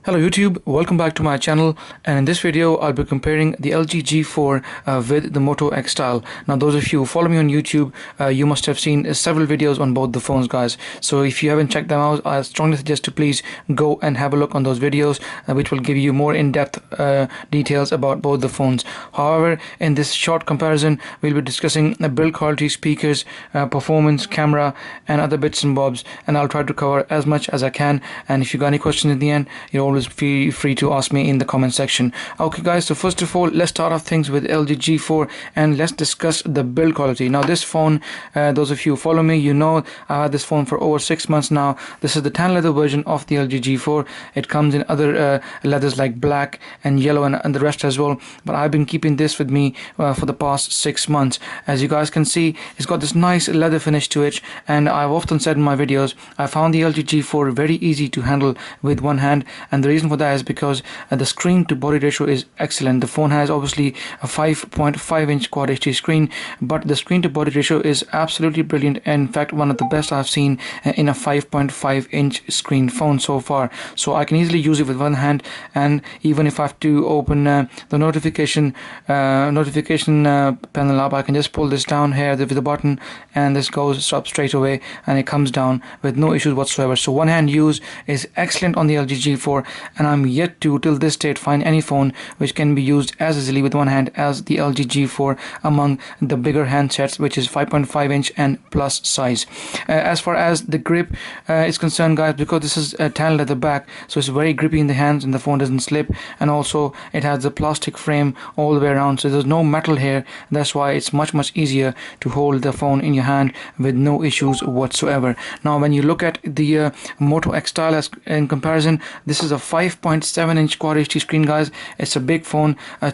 Hello YouTube, welcome back to my channel, and in this video I'll be comparing the LG G4 with the Moto X Style. Now those of you who follow me on YouTube, you must have seen several videos on both the phones, guys. So if you haven't checked them out, I strongly suggest to please go and have a look on those videos, which will give you more in-depth details about both the phones. However, in this short comparison we'll be discussing build quality, speakers, performance, camera and other bits and bobs, and I'll try to cover as much as I can. And if you got any questions at the end, you're always feel free to ask me in the comment section. Okay guys, so first of all, let's start off things with LG G4 and let's discuss the build quality. Now this phone, those of you who follow me, you know I had this phone for over 6 months now. This is the tan leather version of the LG G4. It comes in other leathers like black and yellow and the rest as well, but I've been keeping this with me for the past 6 months. As you guys can see, it's got this nice leather finish to it, and I've often said in my videos I found the LG G4 very easy to handle with one hand, and the reason for that is because the screen to body ratio is excellent. The phone has obviously a 5.5 inch Quad HD screen, but the screen to body ratio is absolutely brilliant, and in fact one of the best I've seen in a 5.5 inch screen phone so far. So I can easily use it with one hand, and even if I have to open the notification panel up, I can just pull this down here with the button, and this goes up straight away and it comes down with no issues whatsoever. So one hand use is excellent on the LG G4, and I'm yet to till this date find any phone which can be used as easily with one hand as the LG G4 among the bigger handsets, which is 5.5 inch and plus size. As far as the grip is concerned, guys, because this is a tan leather back, so it's very grippy in the hands and the phone doesn't slip, and also it has the plastic frame all the way around, so there's no metal here. That's why it's much easier to hold the phone in your hand with no issues whatsoever. Now when you look at the Moto X Style as in comparison, this is a 5.7 inch Quad HD screen, guys. It's a big phone, a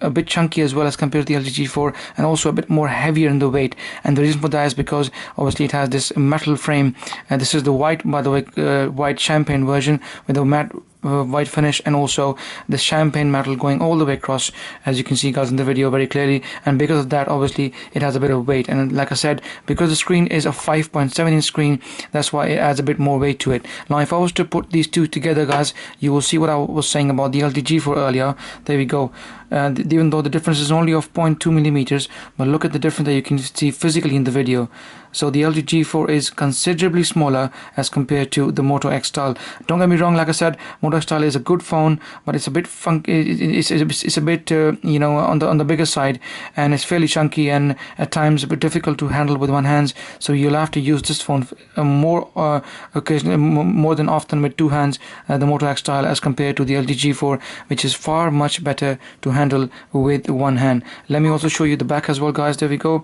bit chunky as well as compared to the LG G4, and also a bit more heavier in the weight. And the reason for that is because obviously it has this metal frame, and this is the white, by the way, white champagne version with a matte white finish, and also the champagne metal going all the way across, as you can see, guys, in the video very clearly. And because of that, obviously it has a bit of weight, and like I said, because the screen is a 5.7 inch screen, that's why it adds a bit more weight to it. Now if I was to put these two together, guys, you will see what I was saying about the LG G4 earlier. There we go. Even though the difference is only of 0.2 millimeters, but look at the difference that you can see physically in the video. So the LG G4 is considerably smaller as compared to the Moto X Style. Don't get me wrong, like I said, Moto X Style is a good phone, but it's a bit funky. It's a bit you know, on the bigger side, and it's fairly chunky and at times a bit difficult to handle with one hand. So you'll have to use this phone more occasionally, more than often with two hands, the Moto X Style, as compared to the LG G4, which is far much better to handle with one hand. Let me also show you the back as well, guys. There we go.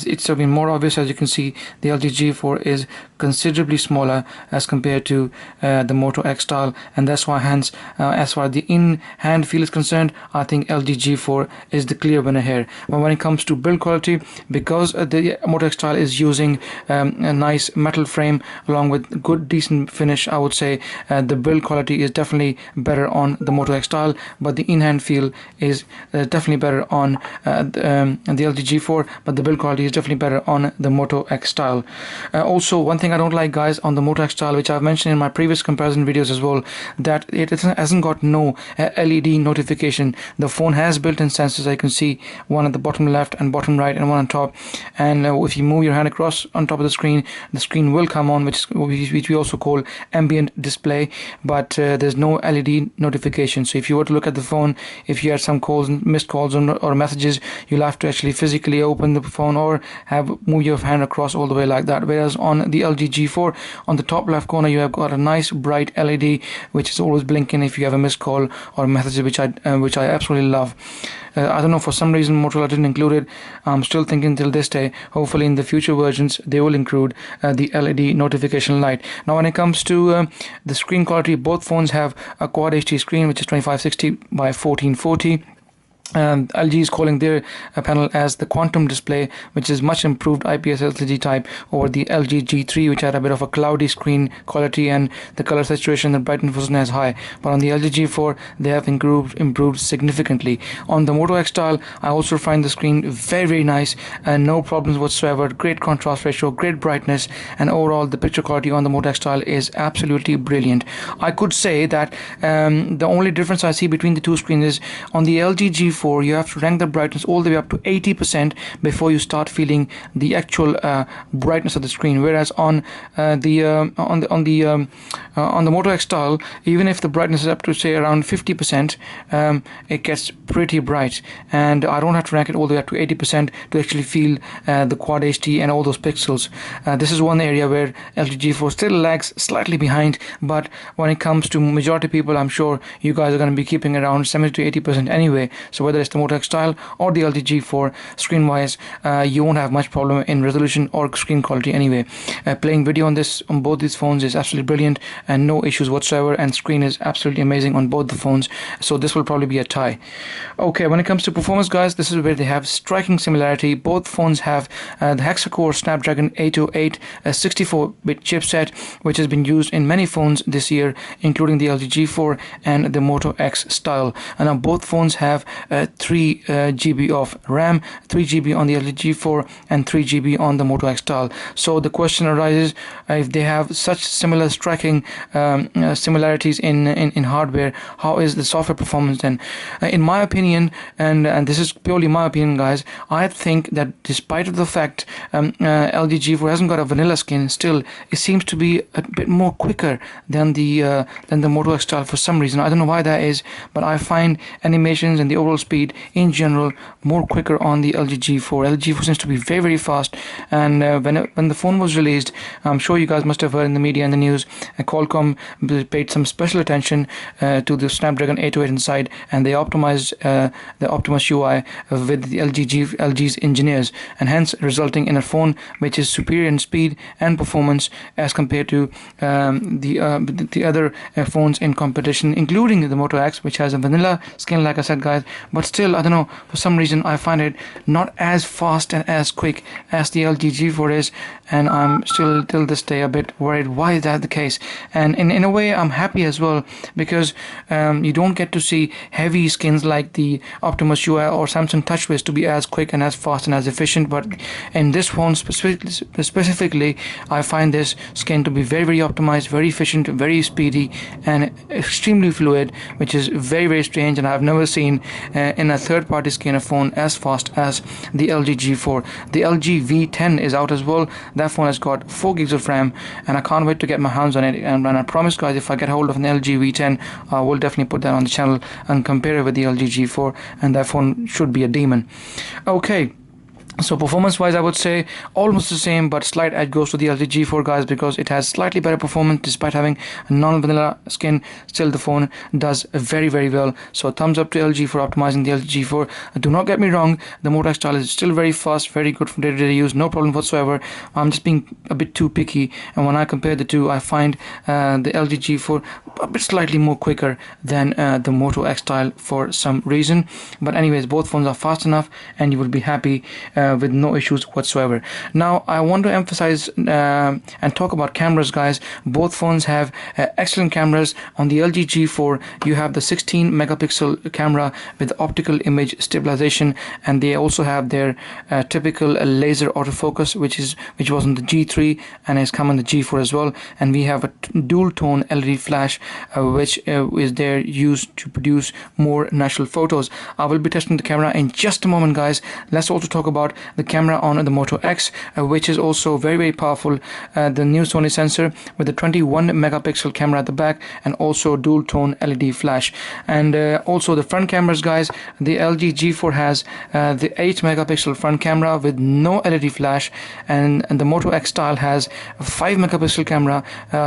It's been more obvious. As you can see, the LG G4 is considerably smaller as compared to the Moto X Style, and that's why hence as far as the in-hand feel is concerned, I think LG G4 is the clear winner here. But when it comes to build quality, because the Moto X Style is using a nice metal frame along with good decent finish, I would say the build quality is definitely better on the Moto X Style, but the in-hand feel is definitely better on the LG G4, but the build quality is definitely better on the Moto X Style. Also, one thing I don't like, guys, on the Moto X Style, which I've mentioned in my previous comparison videos as well, that it hasn't got no LED notification. The phone has built-in sensors. I can see one at the bottom left and bottom right, and one on top, and if you move your hand across on top of the screen will come on, which we also call ambient display, but there's no LED notification. So if you were to look at the phone, if you had some calls, missed calls or messages, you'll have to actually physically open the phone or move your hand across all the way like that. Whereas on the LG G4, on the top left corner, you have got a nice bright LED which is always blinking if you have a missed call or message, which I absolutely love. I don't know, for some reason Motorola didn't include it. I'm still thinking till this day, hopefully in the future versions they will include the LED notification light. Now when it comes to the screen quality, both phones have a Quad HD screen, which is 2560 by 1440. LG is calling their panel as the quantum display, which is much improved IPS LCD type over the LG G3, which had a bit of a cloudy screen quality and the color saturation and brightness wasn't as high. But on the LG G4, they have improved significantly. On the Moto X Style, I also find the screen very nice and no problems whatsoever. Great contrast ratio, great brightness, and overall the picture quality on the Moto X Style is absolutely brilliant. I could say that the only difference I see between the two screens is on the LG G4 you have to rank the brightness all the way up to 80% before you start feeling the actual brightness of the screen, whereas on the Moto X Style, even if the brightness is up to say around 50%, it gets pretty bright, and I don't have to rank it all the way up to 80% to actually feel the Quad HD and all those pixels. This is one area where LG G4 still lags slightly behind, but when it comes to majority people, I'm sure you guys are going to be keeping around 70 to 80% anyway. So whether it's the Moto X Style or the LG G4, screen wise you won't have much problem in resolution or screen quality anyway. Playing video on both these phones is absolutely brilliant and no issues whatsoever, and screen is absolutely amazing on both the phones, so this will probably be a tie. Okay, when it comes to performance, guys, this is where they have striking similarity. Both phones have the hexa-core Snapdragon 808 64-bit chipset, which has been used in many phones this year, including the LG G4 and the Moto X Style. And now both phones have 3 GB of RAM, 3 GB on the LG G4 and 3 GB on the Moto X Style. So the question arises, if they have such similar striking similarities in hardware, how is the software performance then? In my opinion, and this is purely my opinion, guys, I think that despite of the fact LG G4 hasn't got a vanilla skin, still it seems to be a bit more quicker than the Moto X Style for some reason. I don't know why that is, but I find animations and the overall speed in general more quicker on the LG G4. LG G4 seems to be very fast, and when the phone was released, I'm sure you guys must have heard in the media and the news, Qualcomm paid some special attention to the Snapdragon 808 inside, and they optimized the Optimus UI with the LG's engineers, and hence resulting in a phone which is superior in speed and performance as compared to the other phones in competition, including the Moto X, which has a vanilla skin, like I said, guys. But still, I don't know, for some reason I find it not as fast and as quick as the LG G4 is, and I'm still till this day a bit worried why is that the case. And in a way I'm happy as well, because you don't get to see heavy skins like the Optimus UI or Samsung TouchWiz to be as quick and as fast and as efficient, but in this phone specifically I find this skin to be very optimized, very efficient, very speedy and extremely fluid, which is very strange, and I've never seen in a third-party scanner phone as fast as the LG G4. The LG V10 is out as well. That phone has got 4 gigs of RAM, and I can't wait to get my hands on it, and I promise, guys, if I get hold of an LG V10, I will definitely put that on the channel and compare it with the LG G4, and that phone should be a demon. Okay, so performance wise I would say almost the same, but slight edge goes to the LG G4, guys, because it has slightly better performance despite having a non-vanilla skin. Still the phone does very well, so thumbs up to LG for optimizing the LG G4. Do not get me wrong, the Moto X Style is still very fast, very good for day-to-day use, no problem whatsoever. I'm just being a bit too picky, and when I compare the two I find the LG G4 a bit slightly more quicker than the Moto X Style for some reason. But anyways, both phones are fast enough and you will be happy with no issues whatsoever. Now I want to emphasize and talk about cameras, guys. Both phones have excellent cameras. On the LG G4 you have the 16 megapixel camera with optical image stabilization, and they also have their typical laser autofocus, which was on the G3 and has come on the G4 as well. And we have a dual tone LED flash which is there used to produce more natural photos. I will be testing the camera in just a moment, guys. Let's also talk about the camera on the Moto X, which is also very powerful. The new Sony sensor with the 21 megapixel camera at the back, and also dual tone LED flash. And also the front cameras, guys. The LG G4 has the 8 megapixel front camera with no LED flash, and the Moto X Style has a 5 megapixel camera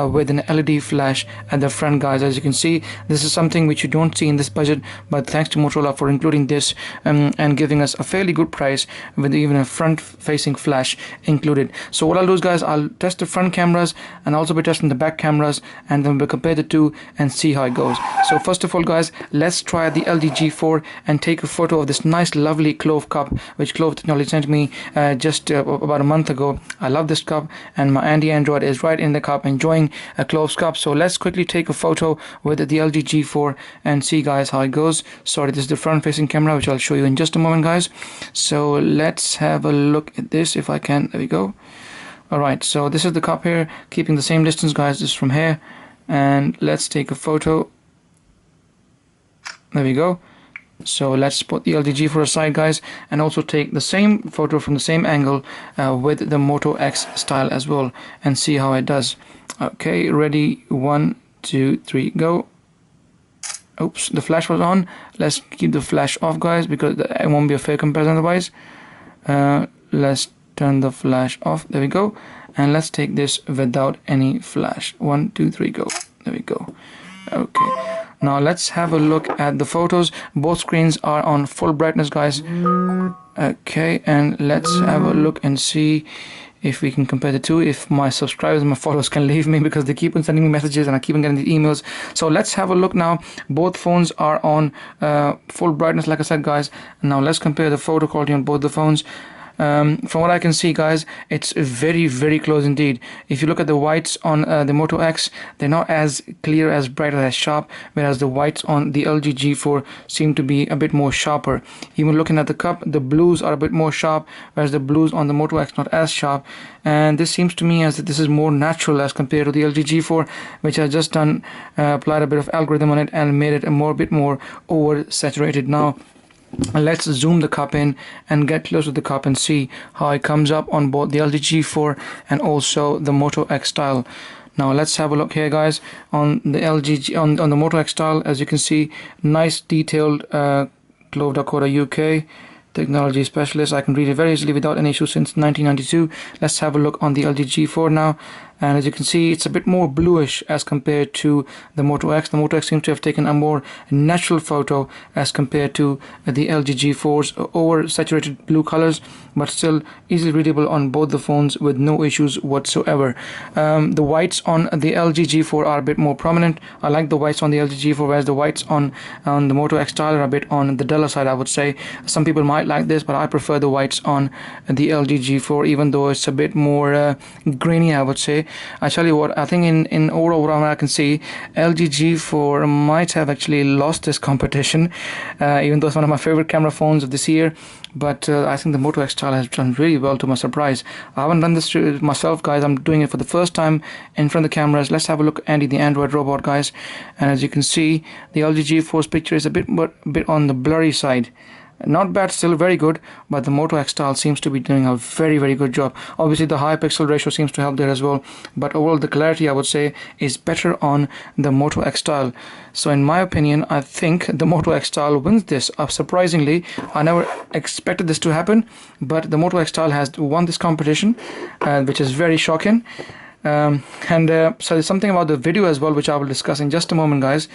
with an LED flash at the front, guys. As you can see, this is something which you don't see in this budget, but thanks to Motorola for including this and giving us a fairly good price with with even a front facing flash included. So what I'll do is, guys, I'll test the front cameras and also be testing the back cameras, and then we'll compare the two and see how it goes. So first of all, guys, let's try the LG G4 and take a photo of this nice lovely Clove cup, which Clove Technology sent me just about a month ago. I love this cup, and my Andy Android is right in the cup enjoying a Clove's cup. So let's quickly take a photo with the LG G4 and see, guys, how it goes. Sorry, this is the front facing camera, which I'll show you in just a moment, guys. So let's have a look at this if I can. There we go. Alright, so this is the cup here, keeping the same distance, guys, just from here, and let's take a photo. There we go. So let's put the LG G4 aside, guys, and also take the same photo from the same angle with the Moto X style as well, and see how it does. Okay, ready, 1, 2, 3, go. Oops, the flash was on. Let's keep the flash off, guys, because it won't be a fair comparison otherwise. Let's turn the flash off. There we go. And let's take this without any flash. 1, 2, 3, go. There we go. Okay. Now let's have a look at the photos. Both screens are on full brightness, guys. Okay, and let's have a look and see if we can compare the two, if my subscribers and my followers can leave me, because they keep on sending me messages and I keep on getting the emails. So let's have a look now. Both phones are on full brightness, like I said, guys. Now let's compare the photo quality on both the phones. From what I can see, guys, it's very, very close indeed. If you look at the whites on the Moto X, they're not as clear, as bright, or as sharp, whereas the whites on the LG G4 seem to be a bit more sharper. Even looking at the cup, the blues are a bit more sharp, whereas the blues on the Moto X not as sharp. And this seems to me as that this is more natural as compared to the LG G4, which I just done applied a bit of algorithm on it and made it a bit more oversaturated. Now let's zoom the cup in and get close to the cup and see how it comes up on both the LG G4 and also the Moto X style. Now let's have a look here, guys, on the on the Moto X style. As you can see, nice detailed Clove.co.uk technology specialist. I can read it very easily without any issue since 1992. Let's have a look on the LG G4 now. And as you can see, it's a bit more bluish as compared to the Moto X. The Moto X seems to have taken a more natural photo as compared to the LG G4's oversaturated blue colors, but still easily readable on both the phones with no issues whatsoever. The whites on the LG G4 are a bit more prominent. I like the whites on the LG G4, whereas the whites on the Moto X style are a bit on the duller side, I would say. Some people might like this, but I prefer the whites on the LG G4, even though it's a bit more grainy, I would say. I tell you what, I think in overall I can see LG G4 might have actually lost this competition, even though it's one of my favorite camera phones of this year. But I think the Moto X style has done really well, to my surprise. I haven't done this myself, guys. I'm doing it for the first time in front of the cameras. Let's have a look at Andy the Android robot, guys. And as you can see, the LG G4's picture is a bit on the blurry side. Not bad, still very good, but the Moto X style seems to be doing a very, very good job. Obviously the high pixel ratio seems to help there as well, but overall the clarity, I would say, is better on the Moto X style. So in my opinion, I think the Moto X style wins this. Surprisingly, I never expected this to happen, but the Moto X style has won this competition, which is very shocking. So there's something about the video as well, which I will discuss in just a moment, guys,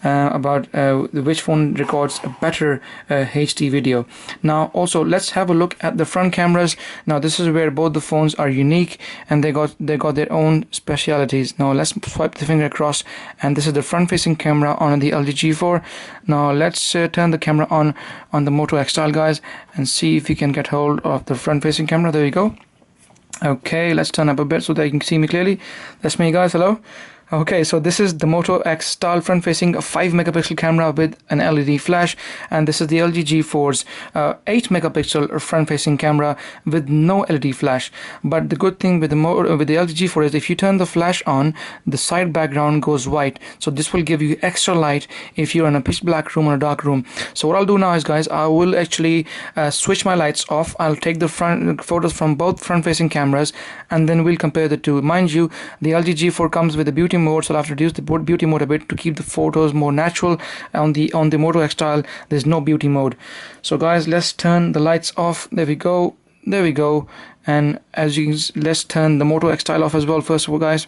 about which phone records a better HD video. Now also let's have a look at the front cameras. Now this is where both the phones are unique and they got their own specialities. Now let's swipe the finger across, and this is the front facing camera on the LG G4. Now let's turn the camera on the Moto X style, guys, and see if we can get hold of the front facing camera. There you go. Okay, let's turn up a bit so that you can see me clearly. That's me, guys. Hello. Okay, so this is the Moto X style front facing 5 megapixel camera with an LED flash, and this is the LG G4's 8 megapixel front facing camera with no LED flash. But the good thing with the LG G4 is if you turn the flash on, the side background goes white, so this will give you extra light if you're in a pitch black room or a dark room. So what I'll do now is, guys, I will actually switch my lights off. I'll take the front photos from both front facing cameras, and then we'll compare the two. Mind you, the LG G4 comes with a beauty mode, so I'll have to reduce the beauty mode a bit to keep the photos more natural. On the Moto X style, there's no beauty mode. So guys, let's turn the lights off. There we go. And as you can, let's turn the Moto X style off as well first of all, guys.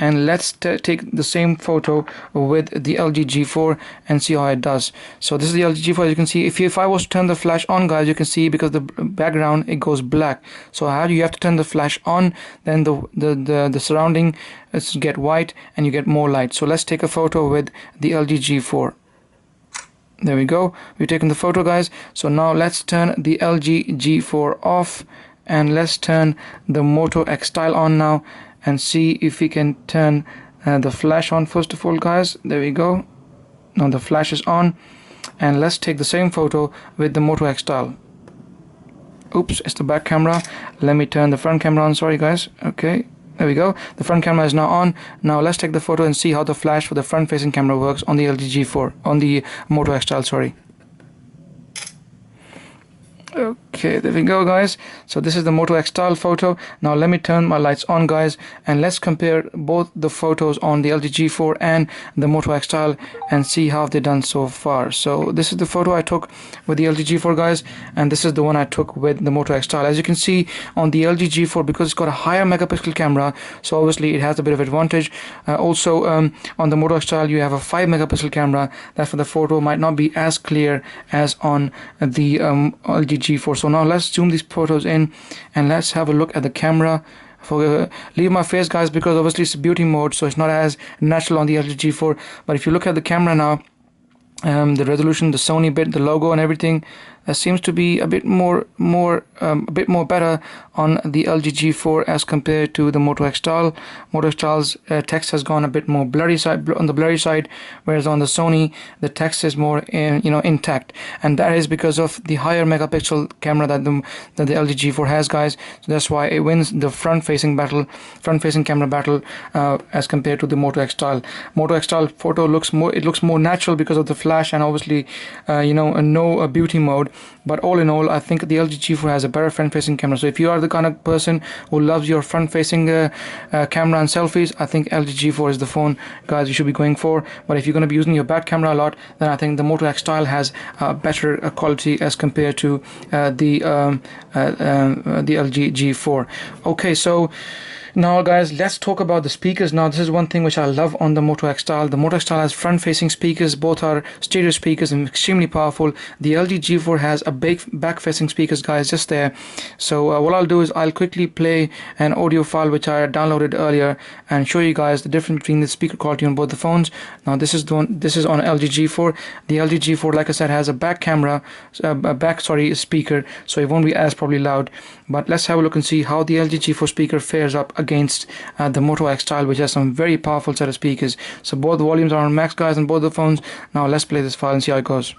and let's take the same photo with the LG G4 and see how it does. So this is the LG G4. As you can see, if I was to turn the flash on, guys, you can see because the background, it goes black. So how do you have to turn the flash on, then the surrounding get white and you get more light. So let's take a photo with the LG G4. There we go, we've taken the photo, guys. So now let's turn the LG G4 off and let's turn the Moto X Style on now and see if we can turn the flash on first of all, guys. There we go. Now the flash is on, and let's take the same photo with the Moto X Style. Oops, it's the back camera. Let me turn the front camera on, sorry guys. Okay, there we go. The front camera is now on. Now let's take the photo and see how the flash for the front facing camera works on the LG G4, on the Moto X Style, sorry. Okay, there we go, guys. So this is the Moto X Style photo. Now let me turn my lights on, guys, and let's compare both the photos on the LG G4 and the Moto X Style and see how they've done so far. So this is the photo I took with the LG G4, guys, and this is the one I took with the Moto X Style. As you can see on the LG G4, because it's got a higher megapixel camera, so obviously it has a bit of advantage. Also on the Moto X Style you have a 5 megapixel camera. That's for the photo might not be as clear as on the LG G4. So now let's zoom these photos in and let's have a look at the camera. Leave my face, guys, because obviously it's beauty mode, so it's not as natural on the LG G4. But if you look at the camera now, the resolution, the Sony bit, the logo and everything, seems to be a bit more better on the LG G4 as compared to the Moto X Style. Moto X Style's text has gone a bit more blurry side, on the blurry side, whereas on the Sony the text is more intact, and that is because of the higher megapixel camera that the LG G4 has, guys. So that's why it wins the front facing camera battle as compared to the Moto X Style. Moto X Style photo looks more natural because of the flash and obviously no beauty mode. But all in all, I think the LG G4 has a better front-facing camera. So if you are the kind of person who loves your front-facing camera and selfies, I think LG G4 is the phone, guys, you should be going for. But if you're going to be using your back camera a lot, then I think the Moto X Style has better quality as compared to the LG G4. Okay, so now, guys, let's talk about the speakers. Now, this is one thing which I love on the Moto X Style. The Moto X Style has front-facing speakers. Both are stereo speakers and extremely powerful. The LG G4 has a big back-facing speakers, guys, just there. So what I'll do is I'll quickly play an audio file which I downloaded earlier and show you guys the difference between the speaker quality on both the phones. Now, this is on LG G4. The LG G4, like I said, has a back camera, speaker, so it won't be as probably loud. But let's have a look and see how the LG G4 speaker fares up against the Moto X Style, which has some very powerful set of speakers. So both volumes are on max, guys, on both the phones. Now let's play this file and see how it goes.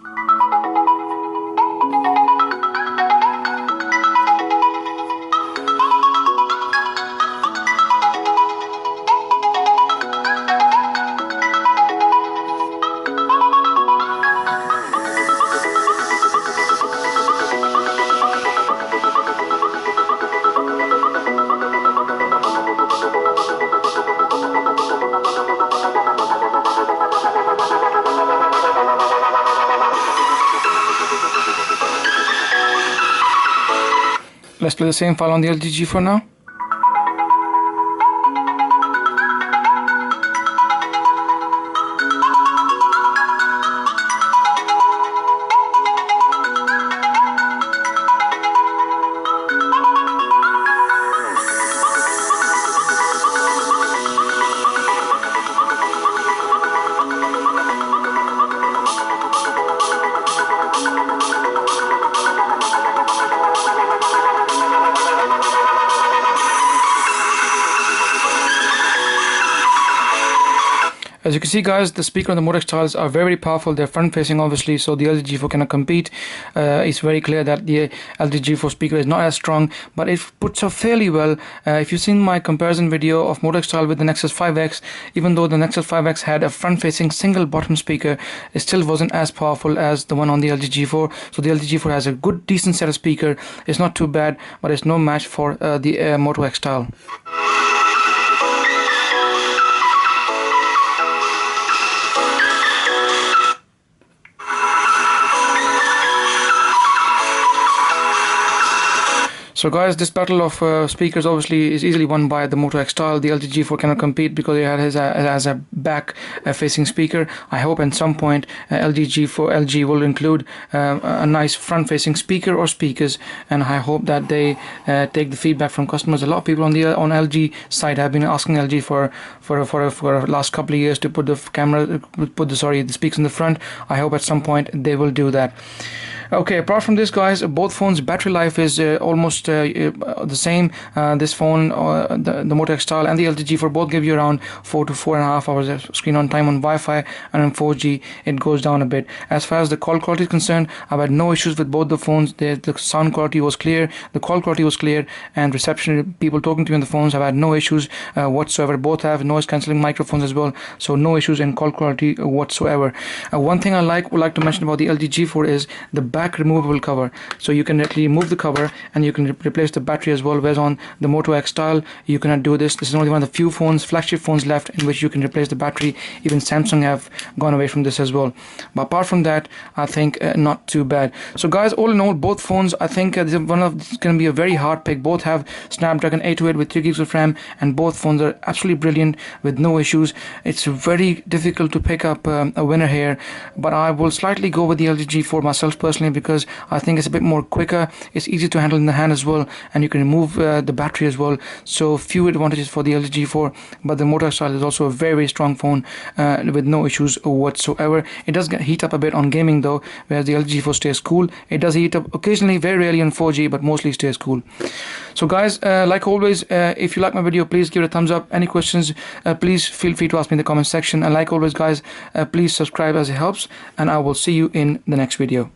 Let's play the same file on the LG G4 now. As you can see, guys, the speaker on the Moto X Styles are very powerful. They're front facing, obviously, so the LG G4 cannot compete. It's very clear that the LG G4 speaker is not as strong, but it puts up fairly well. If you've seen my comparison video of Moto X Style with the Nexus 5X, even though the Nexus 5X had a front facing single bottom speaker, it still wasn't as powerful as the one on the LG G4. So the LG G4 has a good decent set of speaker. It's not too bad, but it's no match for the Moto X Style. So guys, this battle of speakers obviously is easily won by the Moto X Style. The LG G4 cannot compete because it has a back facing speaker. I hope at some point LG will include a nice front facing speaker or speakers, and I hope that they take the feedback from customers. A lot of people on LG side have been asking LG for last couple of years to put the speakers in the front. I hope at some point they will do that. Okay, apart from this guys, both phones battery life is almost the same. This phone, the Moto X Style and the LG G4 both give you around 4 to 4.5 hours of screen on time on Wi-Fi, and on 4G it goes down a bit. As far as the call quality is concerned, I've had no issues with both the phones. The sound quality was clear, the call quality was clear, and reception, people talking to you on the phones, have had no issues whatsoever. Both have noise cancelling microphones as well, so no issues in call quality whatsoever. One thing I would like to mention about the LG G4 is the back removable cover, so you can actually remove the cover and you can replace the battery as well, whereas on the Moto X Style you cannot do this. This is only one of the few flagship phones left in which you can replace the battery. Even Samsung have gone away from this as well, but apart from that I think not too bad. So guys, all in all, both phones, I think this is going to be a very hard pick. Both have Snapdragon 828 with 3 gigs of RAM, and both phones are absolutely brilliant with no issues. It's very difficult to pick up a winner here, but I will slightly go with the LG G4 myself personally, because I think it's a bit more quicker, it's easy to handle in the hand as well, and you can remove the battery as well. So few advantages for the LG G4, but the Moto X Style is also a very strong phone with no issues whatsoever. It does heat up a bit on gaming though, whereas the LG G4 stays cool. It does heat up occasionally, very rarely on 4G, but mostly stays cool. So guys, like always, if you like my video, please give it a thumbs up. Any questions, please feel free to ask me in the comment section, and like always guys, please subscribe as it helps, and I will see you in the next video.